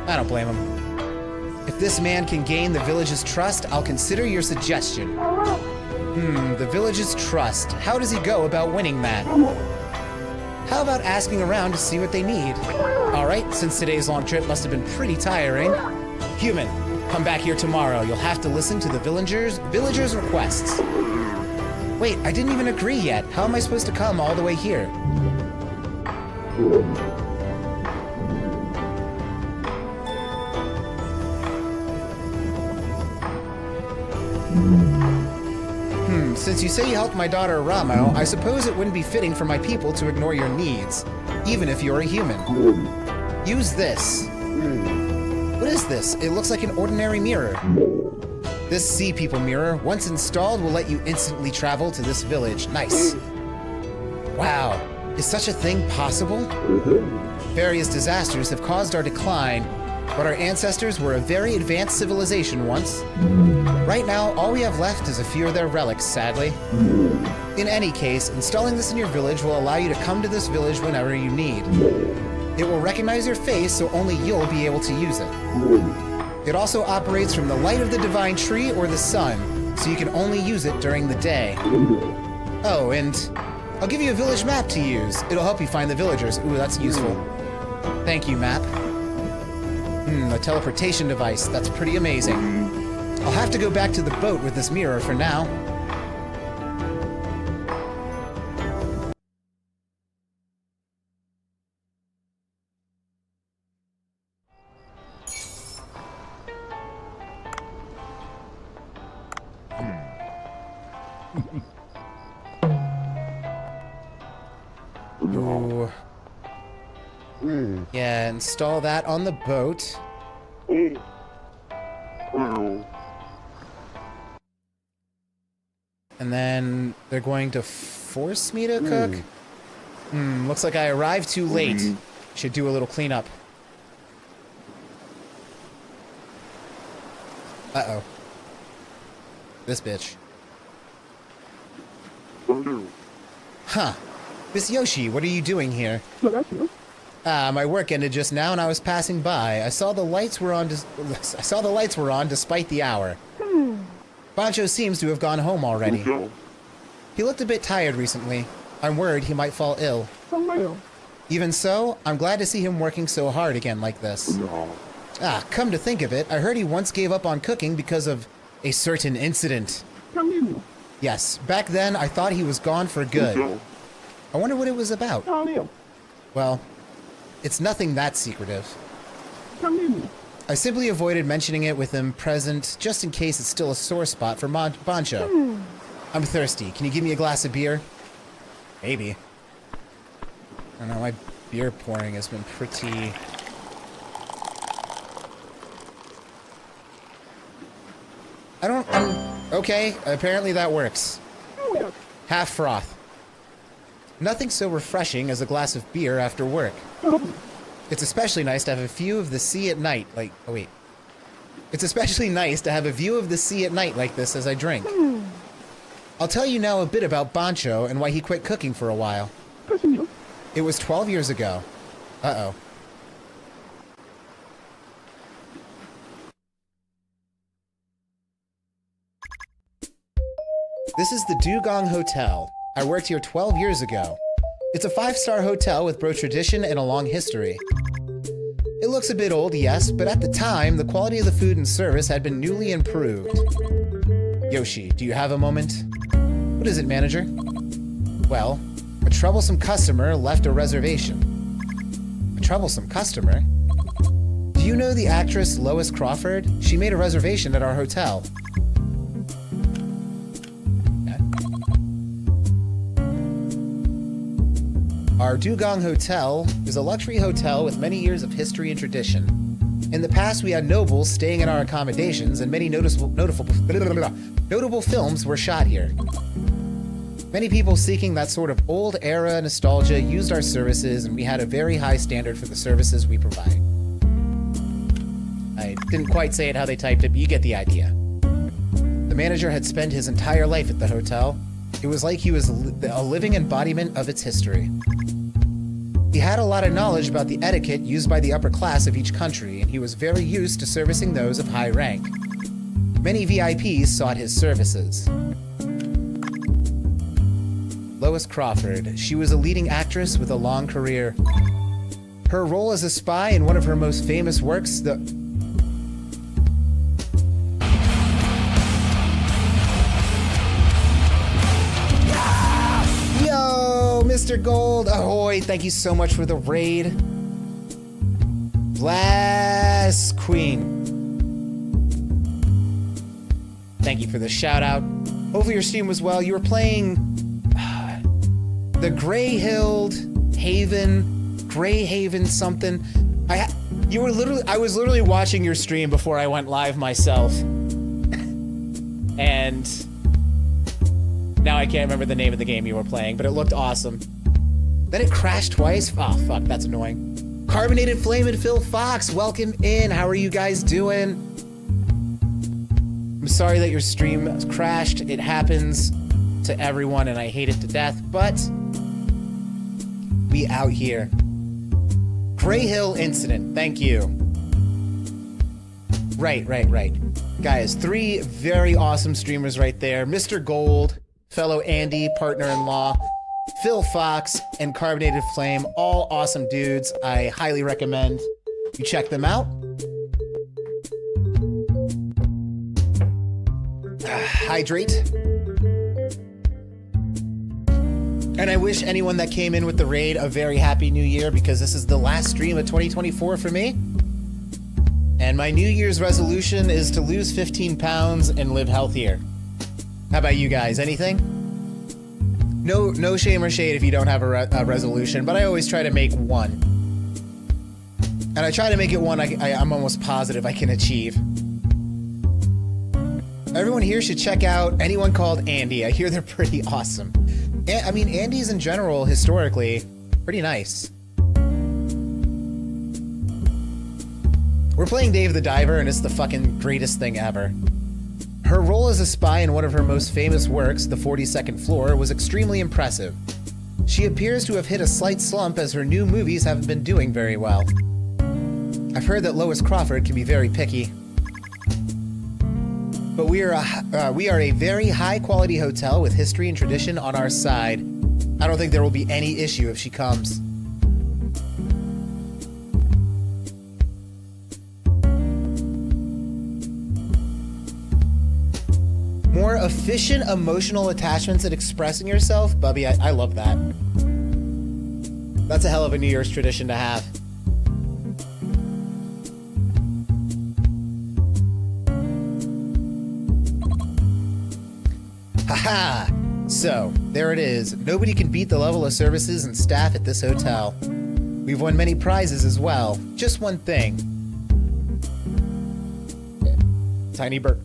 I don't blame him. If this man can gain the village's trust, I'll consider your suggestion. The village's trust. How does he go about winning that? How about asking around to see what they need? Alright, since today's long trip must have been pretty tiring. Human, come back here tomorrow. You'll have to listen to the villagers' requests. Wait, I didn't even agree yet. How am I supposed to come all the way here? Since you say you helped my daughter Ramo, I suppose it wouldn't be fitting for my people to ignore your needs, even if you're a human. Use this. What is this? It looks like an ordinary mirror. This Sea People mirror, once installed, will let you instantly travel to this village. Nice. Wow. Is such a thing possible? Various disasters have caused our decline, but our ancestors were a very advanced civilization once. Right now, all we have left is a few of their relics, sadly. In any case, installing this in your village will allow you to come to this village whenever you need. It will recognize your face, so only you'll be able to use it. It also operates from the light of the divine tree or the sun, so you can only use it during the day. Oh, and I'll give you a village map to use. It'll help you find the villagers. Ooh, that's useful. Thank you, map. A teleportation device. That's pretty amazing. I'll have to go back to the boat with this mirror for now. Ooh. Yeah, install that on the boat. And then they're going to force me to cook? Looks like I arrived too late. Should do a little cleanup. Uh-oh. This bitch. Huh. Miss Yoshi, what are you doing here? My work ended just now and I was passing by. I saw the lights were on despite the hour. Bancho seems to have gone home already. He looked a bit tired recently. I'm worried he might fall ill. Even so, I'm glad to see him working so hard again like this. Come to think of it, I heard he once gave up on cooking because of a certain incident. Yes, back then I thought he was gone for good. I wonder what it was about. Well, it's nothing that secretive. I simply avoided mentioning it with him present, just in case it's still a sore spot for Bancho. I'm thirsty. Can you give me a glass of beer? Maybe. I don't know, my beer pouring has been pretty... Okay, apparently that works. Half froth. Nothing so refreshing as a glass of beer after work. It's especially nice to have a view of the sea at night, It's especially nice to have a view of the sea at night like this as I drink. I'll tell you now a bit about Bancho and why he quit cooking for a while. It was 12 years ago. Uh-oh. This is the Dugong Hotel. I worked here 12 years ago. It's a 5-star hotel with both tradition and a long history. It looks a bit old, yes, but at the time, the quality of the food and service had been newly improved. Yoshi, do you have a moment? What is it, manager? Well, a troublesome customer left a reservation. A troublesome customer? Do you know the actress Lois Crawford? She made a reservation at our hotel. Our Dugong Hotel is a luxury hotel with many years of history and tradition. In the past, we had nobles staying in our accommodations, and many notable films were shot here. Many people seeking that sort of old-era nostalgia used our services, and we had a very high standard for the services we provide. I didn't quite say it how they typed it, but you get the idea. The manager had spent his entire life at the hotel. It was like he was a living embodiment of its history. He He had a lot of knowledge about the etiquette used by the upper class of each country, and he was very used to servicing those of high rank. Many VIPs sought his services. Lois Crawford. She was a leading actress with a long career. Her role as a spy in one of her most famous works, the... Yo, Mr. Gold, ahoy, thank you so much for the raid. Blast Queen. Thank you for the shout out. Hopefully your stream was well. You were playing the Grey Haven something. I was literally watching your stream before I went live myself. And now I can't remember the name of the game you were playing, but it looked awesome. Then it crashed twice. Oh, fuck, that's annoying. Carbonated Flame and Phil Fox, welcome in. How are you guys doing? I'm sorry that your stream crashed. It happens to everyone, and I hate it to death, but we out here. Gray Hill Incident, thank you. Right. Guys, 3 very awesome streamers right there. Mr. Gold, fellow Andy, partner-in-law, Phil Fox, and Carbonated Flame, all awesome dudes. I highly recommend you check them out. Hydrate. And I wish anyone that came in with the raid a very happy new year, because this is the last stream of 2024 for me. And my New Year's resolution is to lose 15 pounds and live healthier. How about you guys? Anything? No shame or shade if you don't have a resolution, but I always try to make one. And I try to make it one I'm almost positive I can achieve. Everyone here should check out anyone called Andy. I hear they're pretty awesome. I mean, Andy's in general, historically, pretty nice. We're playing Dave the Diver, and it's the fucking greatest thing ever. Her role as a spy in one of her most famous works, The 42nd Floor, was extremely impressive. She appears to have hit a slight slump as her new movies haven't been doing very well. I've heard that Lois Crawford can be very picky. But we are a very high-quality hotel with history and tradition on our side. I don't think there will be any issue if she comes. More efficient emotional attachments at expressing yourself? Bubby, I love that. That's a hell of a New Year's tradition to have. Haha! So, there it is. Nobody can beat the level of services and staff at this hotel. We've won many prizes as well. Just one thing. Tiny bird.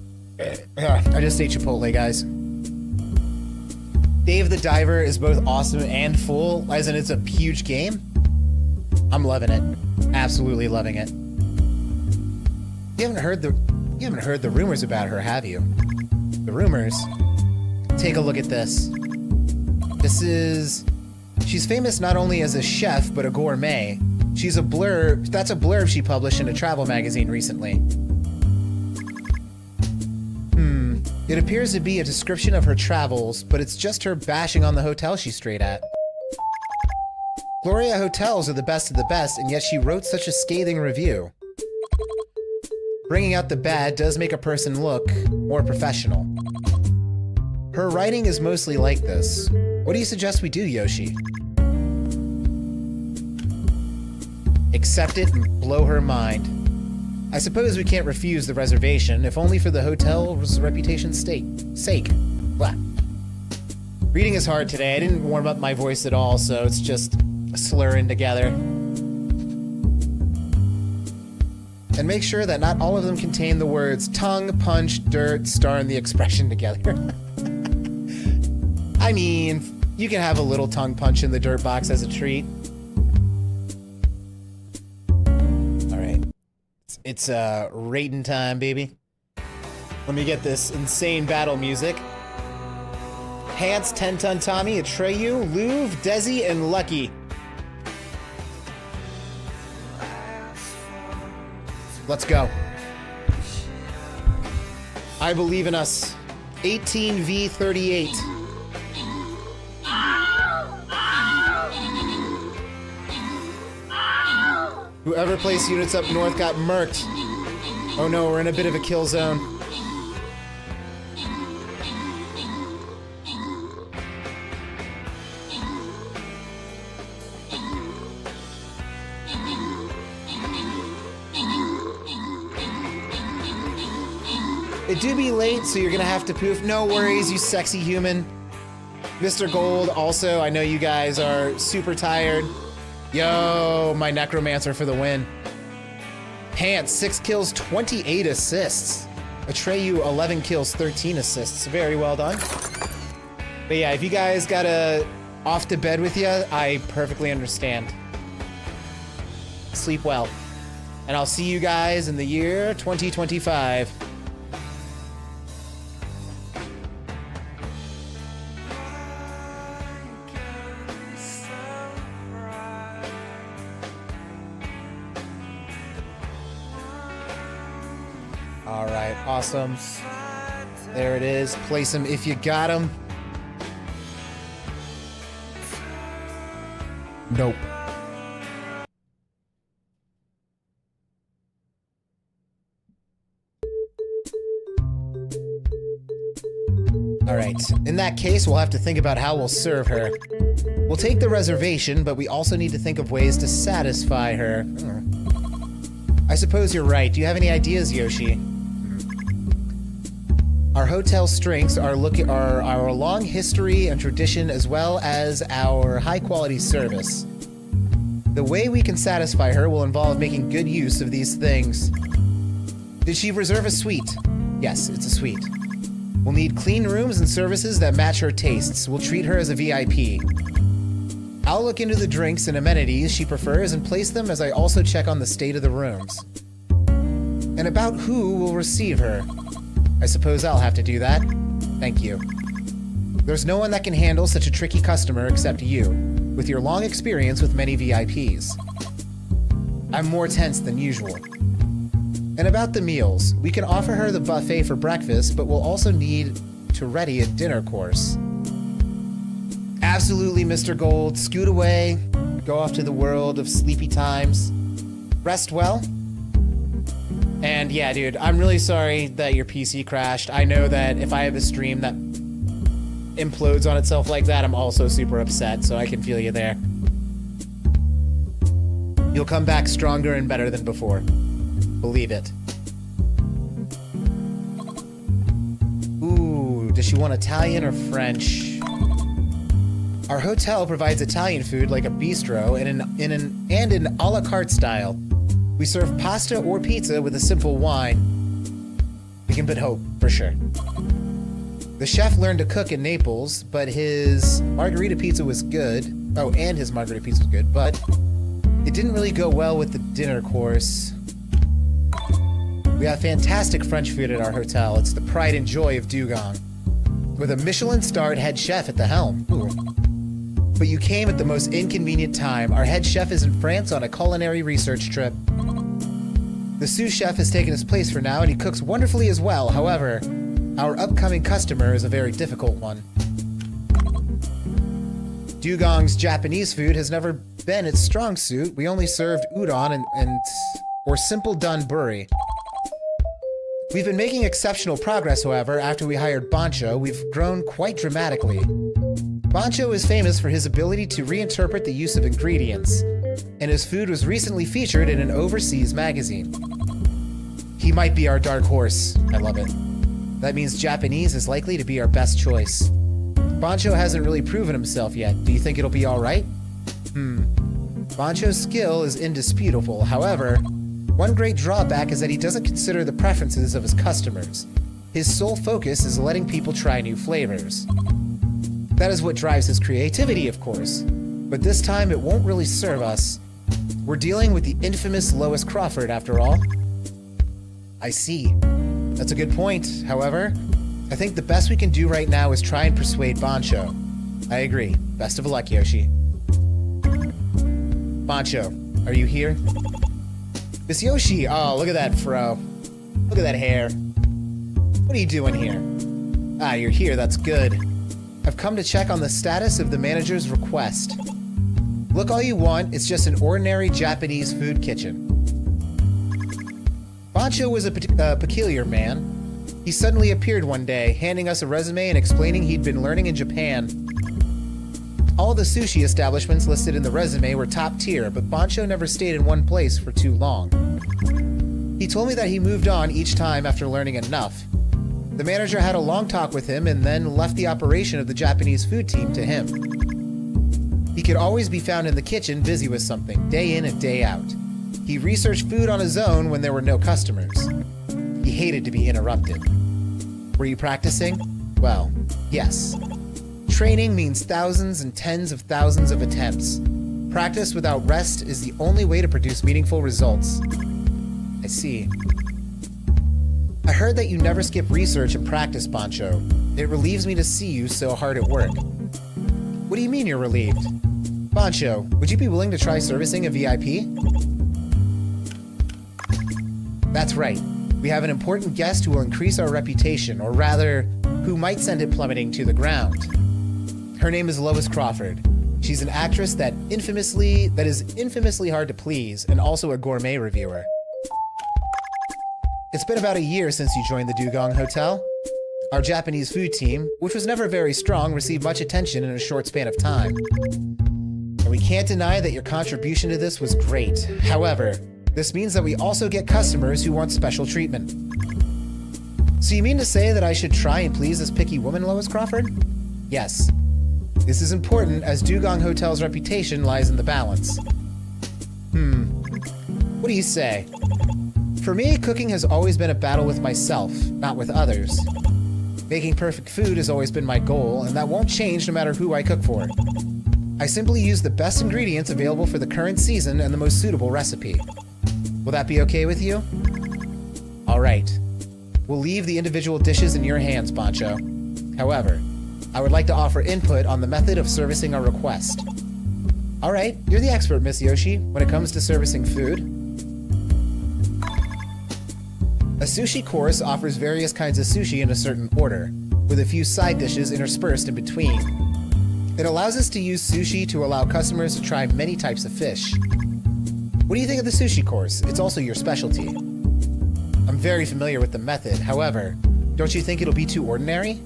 I just ate Chipotle, guys. Dave the Diver is both awesome and full, as in it's a huge game. I'm loving it. Absolutely loving it. You haven't heard the rumors about her, have you? The rumors? Take a look at this. She's famous not only as a chef, but a gourmet. That's a blurb she published in a travel magazine recently. It appears to be a description of her travels, but it's just her bashing on the hotel she's straight at. Gloria hotels are the best of the best, and yet she wrote such a scathing review. Bringing out the bad does make a person look more professional. Her writing is mostly like this. What do you suggest we do, Yoshi? Accept it and blow her mind. I suppose we can't refuse the reservation, if only for the hotel's reputation's sake. Blah. Reading is hard today. I didn't warm up my voice at all, so it's just slurring together. And make sure that not all of them contain the words tongue, punch, dirt, star, and the expression together. I mean, you can have a little tongue punch in the dirt box as a treat. It's rating time, baby. Let me get this insane battle music. Hans, 10 Ton Tommy, Atreyu, Louvre, Desi, and Lucky. Let's go. I believe in us. 18v38. Whoever placed units up north got murked. Oh no, we're in a bit of a kill zone. It do be late, so you're gonna have to poof. No worries, you sexy human. Mr. Gold, also, I know you guys are super tired. Yo, my necromancer for the win. Pants, 6 kills, 28 assists. Atreyu, 11 kills, 13 assists. Very well done. But yeah, if you guys gotta off to bed with you, I perfectly understand. Sleep well. And I'll see you guys in the year 2025. All right, awesome. There it is. Place him if you got him. Nope. All right, in that case, we'll have to think about how we'll serve her. We'll take the reservation, but we also need to think of ways to satisfy her. I suppose you're right. Do you have any ideas, Yoshi? Our hotel strengths are our long history and tradition, as well as our high-quality service. The way we can satisfy her will involve making good use of these things. Did she reserve a suite? Yes, it's a suite. We'll need clean rooms and services that match her tastes. We'll treat her as a VIP. I'll look into the drinks and amenities she prefers and place them as I also check on the state of the rooms. And about who will receive her. I suppose I'll have to do that. Thank you. There's no one that can handle such a tricky customer except you, with your long experience with many VIPs. I'm more tense than usual. And about the meals, we can offer her the buffet for breakfast, but we'll also need to ready a dinner course. Absolutely, Mr. Gold. Scoot away. Go off to the world of sleepy times. Rest well. And yeah, dude, I'm really sorry that your PC crashed. I know that if I have a stream that implodes on itself like that, I'm also super upset, so I can feel you there. You'll come back stronger and better than before. Believe it. Ooh, does she want Italian or French? Our hotel provides Italian food like a bistro in an a la carte style. We serve pasta or pizza with a simple wine. We can but hope, for sure. The chef learned to cook in Naples, but his margarita pizza was good. Oh, and his margarita pizza was good, but it didn't really go well with the dinner course. We have fantastic French food at our hotel. It's the pride and joy of Dugong. With a Michelin-starred head chef at the helm. Ooh. But you came at the most inconvenient time. Our head chef is in France on a culinary research trip. The sous chef has taken his place for now, and he cooks wonderfully as well. However, our upcoming customer is a very difficult one. Dugong's Japanese food has never been its strong suit. We only served udon or simple donburi. We've been making exceptional progress, however. After we hired Bancho, we've grown quite dramatically. Bancho is famous for his ability to reinterpret the use of ingredients, and his food was recently featured in an overseas magazine. He might be our dark horse. I love it. That means Japanese is likely to be our best choice. Bancho hasn't really proven himself yet. Do you think it'll be alright? Bancho's skill is indisputable. However, one great drawback is that he doesn't consider the preferences of his customers. His sole focus is letting people try new flavors. That is what drives his creativity, of course. But this time, it won't really serve us. We're dealing with the infamous Lois Crawford, after all. I see. That's a good point. However, I think the best we can do right now is try and persuade Bancho. I agree. Best of luck, Yoshi. Bancho, are you here? Miss Yoshi, oh, look at that fro. Look at that hair. What are you doing here? Ah, you're here, that's good. I've come to check on the status of the manager's request. Look all you want, it's just an ordinary Japanese food kitchen. Bancho was a peculiar man. He suddenly appeared one day, handing us a resume and explaining he'd been learning in Japan. All the sushi establishments listed in the resume were top tier, but Bancho never stayed in one place for too long. He told me that he moved on each time after learning enough. The manager had a long talk with him and then left the operation of the Japanese food team to him. He could always be found in the kitchen busy with something, day in and day out. He researched food on his own when there were no customers. He hated to be interrupted. Were you practicing? Well, yes. Training means thousands and tens of thousands of attempts. Practice without rest is the only way to produce meaningful results. I see. I heard that you never skip research and practice, Bancho. It relieves me to see you so hard at work. What do you mean you're relieved? Bancho, would you be willing to try servicing a VIP? That's right. We have an important guest who will increase our reputation, or rather, who might send it plummeting to the ground. Her name is Lois Crawford. She's an actress that is infamously hard to please, and also a gourmet reviewer. It's been about a year since you joined the Dugong Hotel. Our Japanese food team, which was never very strong, received much attention in a short span of time. And we can't deny that your contribution to this was great. However, this means that we also get customers who want special treatment. So you mean to say that I should try and please this picky woman, Lois Crawford? Yes. This is important as Dugong Hotel's reputation lies in the balance. What do you say? For me, cooking has always been a battle with myself, not with others. Making perfect food has always been my goal, and that won't change no matter who I cook for. I simply use the best ingredients available for the current season and the most suitable recipe. Will that be okay with you? All right. We'll leave the individual dishes in your hands, Bancho. However, I would like to offer input on the method of servicing our request. All right, you're the expert, Miss Yoshi, when it comes to servicing food. A sushi course offers various kinds of sushi in a certain order, with a few side dishes interspersed in between. It allows us to use sushi to allow customers to try many types of fish. What do you think of the sushi course? It's also your specialty. I'm very familiar with the method, however, don't you think it'll be too ordinary?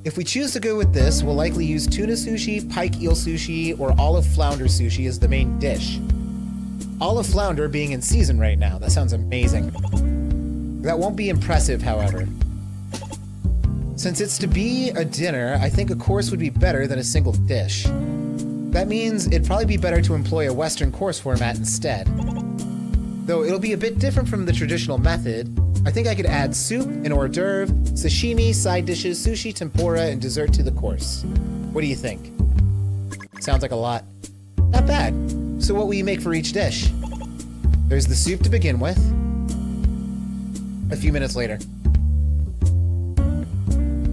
If we choose to go with this, we'll likely use tuna sushi, pike eel sushi, or olive flounder sushi as the main dish. Olive flounder being in season right now, that sounds amazing. That won't be impressive, however. Since it's to be a dinner, I think a course would be better than a single dish. That means it'd probably be better to employ a Western course format instead. Though it'll be a bit different from the traditional method, I think I could add soup, an hors d'oeuvre, sashimi, side dishes, sushi, tempura, and dessert to the course. What do you think? Sounds like a lot. Not bad. So what will you make for each dish? There's the soup to begin with. A few minutes later.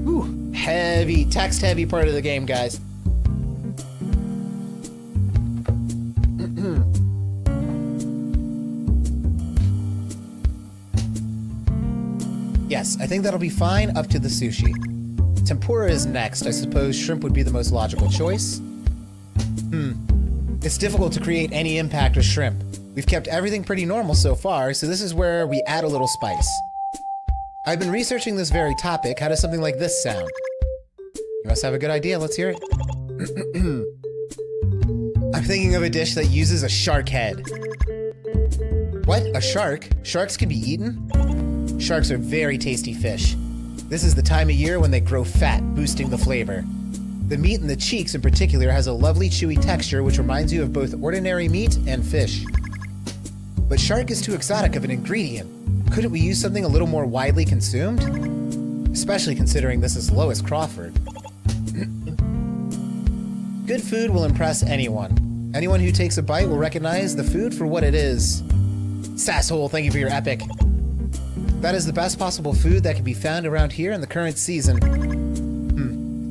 Ooh, heavy, text-heavy part of the game, guys. Yes, I think that'll be fine up to the sushi. Tempura is next. I suppose shrimp would be the most logical choice. It's difficult to create any impact with shrimp. We've kept everything pretty normal so far, so this is where we add a little spice. I've been researching this very topic. How does something like this sound? You must have a good idea. Let's hear it. I'm thinking of a dish that uses a shark head. What? A shark? Sharks can be eaten? Sharks are very tasty fish. This is the time of year when they grow fat, boosting the flavor. The meat in the cheeks in particular has a lovely chewy texture which reminds you of both ordinary meat and fish. But shark is too exotic of an ingredient. Couldn't we use something a little more widely consumed? Especially considering this is Lois Crawford. Good food will impress anyone. Anyone who takes a bite will recognize the food for what it is. Sasshole, thank you for your epic. That is the best possible food that can be found around here in the current season.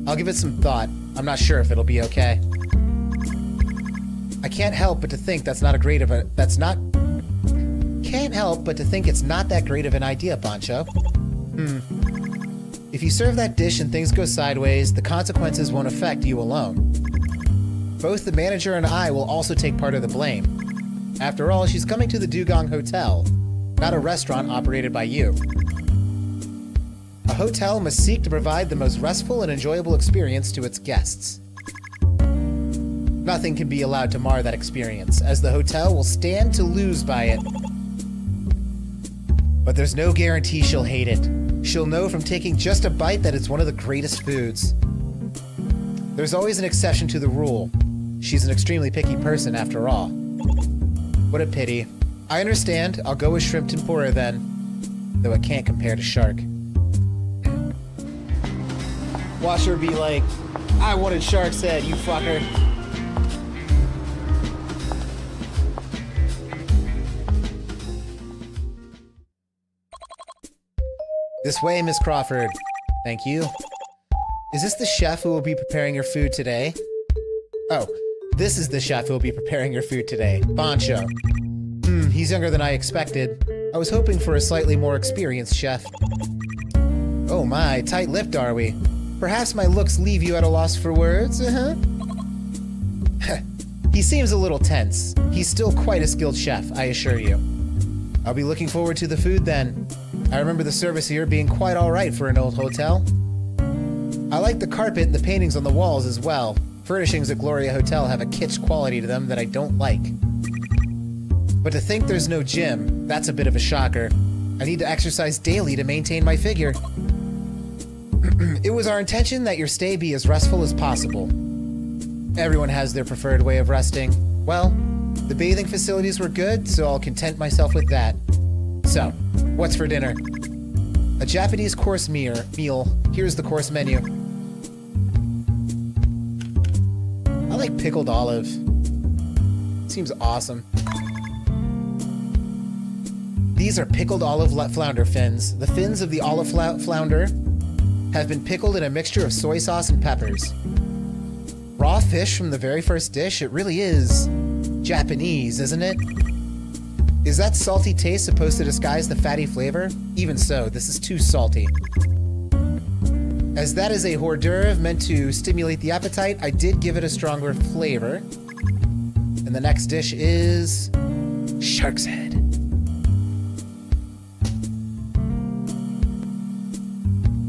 I'll give it some thought. I'm not sure if it'll be okay. I can't help but to think that's not Can't help but to think it's not that great of an idea, Pancho. If you serve that dish and things go sideways, the consequences won't affect you alone. Both the manager and I will also take part of the blame. After all, she's coming to the Dugong Hotel, not a restaurant operated by you. A hotel must seek to provide the most restful and enjoyable experience to its guests. Nothing can be allowed to mar that experience, as the hotel will stand to lose by it. But there's no guarantee she'll hate it. She'll know from taking just a bite that it's one of the greatest foods. There's always an exception to the rule. She's an extremely picky person, after all. What a pity. I understand. I'll go with shrimp tempura then. Though it can't compare to shark. Watch her be like, I wanted shark's head, you fucker. This way, Miss Crawford. Thank you. Is this the chef who will be preparing your food today? Oh, this is the chef who will be preparing your food today. Pancho. He's younger than I expected. I was hoping for a slightly more experienced chef. Oh my, tight-lipped are we? Perhaps my looks leave you at a loss for words, He seems a little tense. He's still quite a skilled chef, I assure you. I'll be looking forward to the food then. I remember the service here being quite alright for an old hotel. I like the carpet and the paintings on the walls as well. Furnishings at Gloria Hotel have a kitsch quality to them that I don't like. But to think there's no gym, that's a bit of a shocker. I need to exercise daily to maintain my figure. It was our intention that your stay be as restful as possible. Everyone has their preferred way of resting. Well, the bathing facilities were good, so I'll content myself with that. So, what's for dinner? A Japanese course meal. Here's the course menu. I like pickled olive. Seems awesome. These are pickled olive flounder fins. The fins of the olive flounder have been pickled in a mixture of soy sauce and peppers. Raw fish from the very first dish? It really is Japanese, isn't it? Is that salty taste supposed to disguise the fatty flavor? Even so, this is too salty. As that is a hors d'oeuvre meant to stimulate the appetite, I did give it a stronger flavor. And the next dish is shark's head.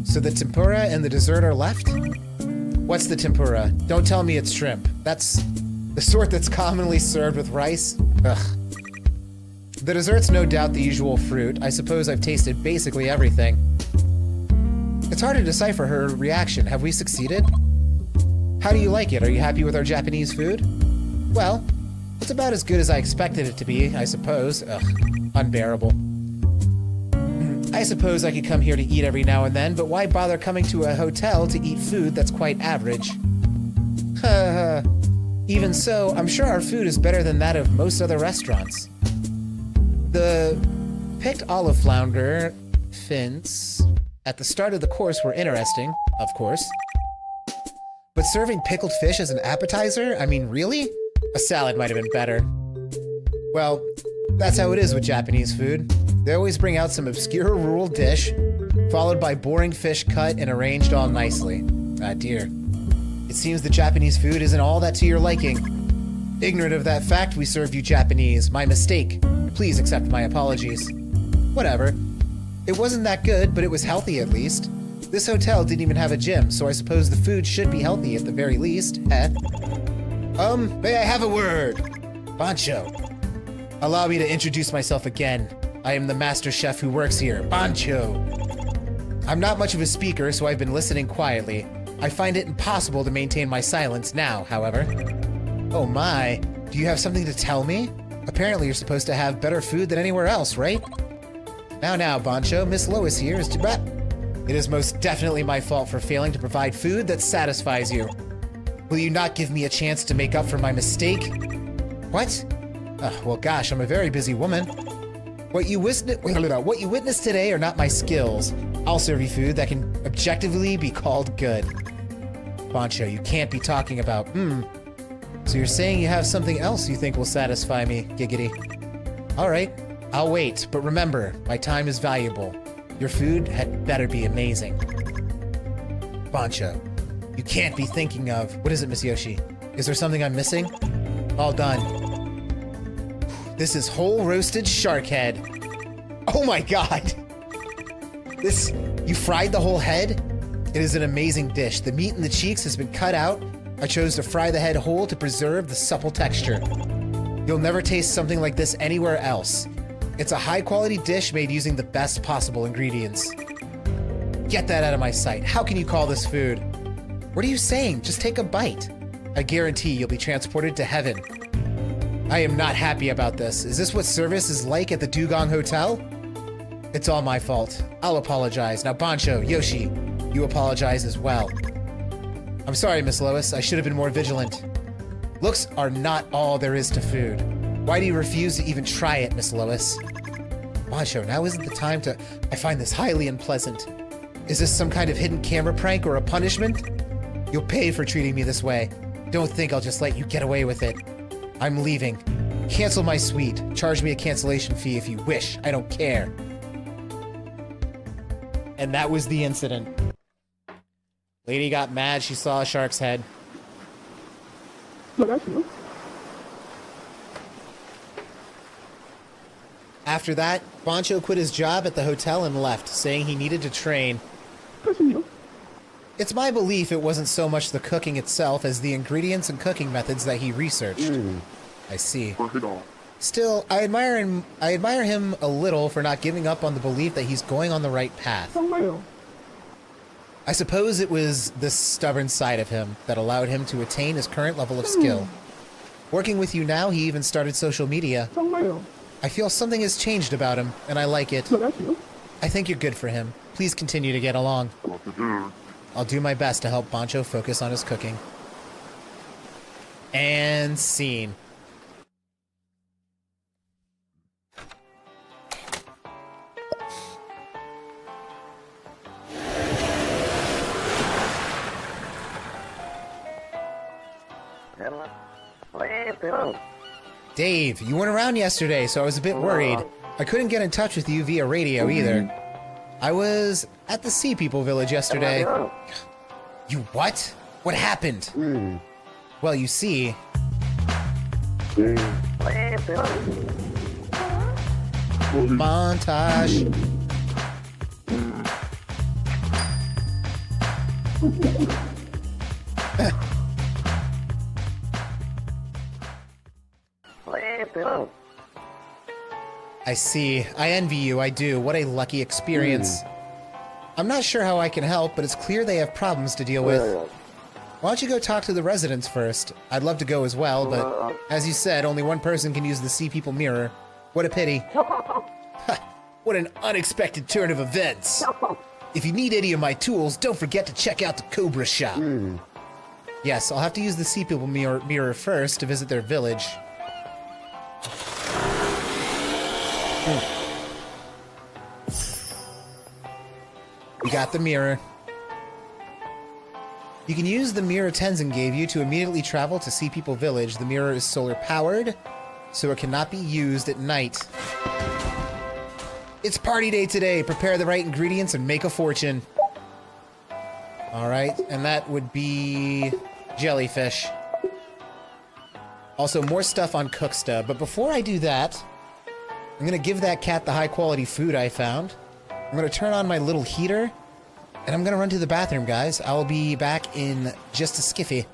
So the tempura and the dessert are left? What's the tempura? Don't tell me it's shrimp. That's the sort that's commonly served with rice. Ugh. The dessert's no doubt the usual fruit. I suppose I've tasted basically everything. It's hard to decipher her reaction. Have we succeeded? How do you like it? Are you happy with our Japanese food? Well, it's about as good as I expected it to be, I suppose. Ugh, unbearable. I suppose I could come here to eat every now and then, but why bother coming to a hotel to eat food that's quite average? Even so, I'm sure our food is better than that of most other restaurants. The picked olive flounder fins at the start of the course were interesting, of course. But serving pickled fish as an appetizer? I mean, really? A salad might have been better. Well, that's how it is with Japanese food. They always bring out some obscure rural dish, followed by boring fish cut and arranged all nicely. Ah, dear. It seems the Japanese food isn't all that to your liking. Ignorant of that fact, we served you Japanese. My mistake. Please accept my apologies. Whatever. It wasn't that good, but it was healthy at least. This hotel didn't even have a gym, so I suppose the food should be healthy at the very least, eh? May I have a word? Pancho. Allow me to introduce myself again. I am the master chef who works here, Pancho. I'm not much of a speaker, so I've been listening quietly. I find it impossible to maintain my silence now, however. Oh my, do you have something to tell me? Apparently you're supposed to have better food than anywhere else, right? Now, Pancho, Miss Lois here is to It is most definitely my fault for failing to provide food that satisfies you. Will you not give me a chance to make up for my mistake? What? Well, gosh, I'm a very busy woman. What you witnessed today are not my skills. I'll serve you food that can objectively be called good. Pancho, you can't be talking about, So you're saying you have something else you think will satisfy me, giggity. Alright, I'll wait, but remember, my time is valuable. Your food had better be amazing. Bancho, you can't be thinking of... What is it, Miss Yoshi? Is there something I'm missing? All done. This is whole roasted shark head. Oh my god! This... You fried the whole head? It is an amazing dish. The meat in the cheeks has been cut out. I chose to fry the head whole to preserve the supple texture. You'll never taste something like this anywhere else. It's a high-quality dish made using the best possible ingredients. Get that out of my sight. How can you call this food? What are you saying? Just take a bite. I guarantee you'll be transported to heaven. I am not happy about this. Is this what service is like at the Dugong Hotel? It's all my fault. I'll apologize. Now, Bancho, Yoshi, you apologize as well. I'm sorry, Miss Lois. I should have been more vigilant. Looks are not all there is to food. Why do you refuse to even try it, Miss Lois? Bancho, now isn't the time to... I find this highly unpleasant. Is this some kind of hidden camera prank or a punishment? You'll pay for treating me this way. Don't think I'll just let you get away with it. I'm leaving. Cancel my suite. Charge me a cancellation fee if you wish. I don't care. And that was the incident. Lady got mad. She saw a shark's head. After that, Bancho quit his job at the hotel and left, saying he needed to train. It's my belief it wasn't so much the cooking itself as the ingredients and cooking methods that he researched. I see. Still, I admire him a little for not giving up on the belief that he's going on the right path. I suppose it was this stubborn side of him that allowed him to attain his current level of skill. Working with you now, he even started social media. I feel something has changed about him, and I like it. I think you're good for him. Please continue to get along. I'll do my best to help Bancho focus on his cooking. And scene. Dave, you weren't around yesterday, so I was a bit worried. I couldn't get in touch with you via radio either. I was at the Sea People Village yesterday. You what? What happened? Well, you see... Montage. I see. I envy you, I do. What a lucky experience. I'm not sure how I can help, but it's clear they have problems to deal with. Why don't you go talk to the residents first? I'd love to go as well, but as you said, only one person can use the Sea People mirror. What a pity. What an unexpected turn of events. If you need any of my tools, don't forget to check out the Cobra shop. Yes, I'll have to use the Sea People mirror first to visit their village. You got the mirror. You can use the mirror Tenzin gave you to immediately travel to Sea People Village. The mirror is solar powered, so it cannot be used at night. It's party day today. Prepare the right ingredients and make a fortune. Alright, and that would be jellyfish. Also, more stuff on Cooksta, but before I do that, I'm gonna give that cat the high-quality food I found. I'm gonna turn on my little heater, and I'm gonna run to the bathroom, guys. I'll be back in just a skiffy.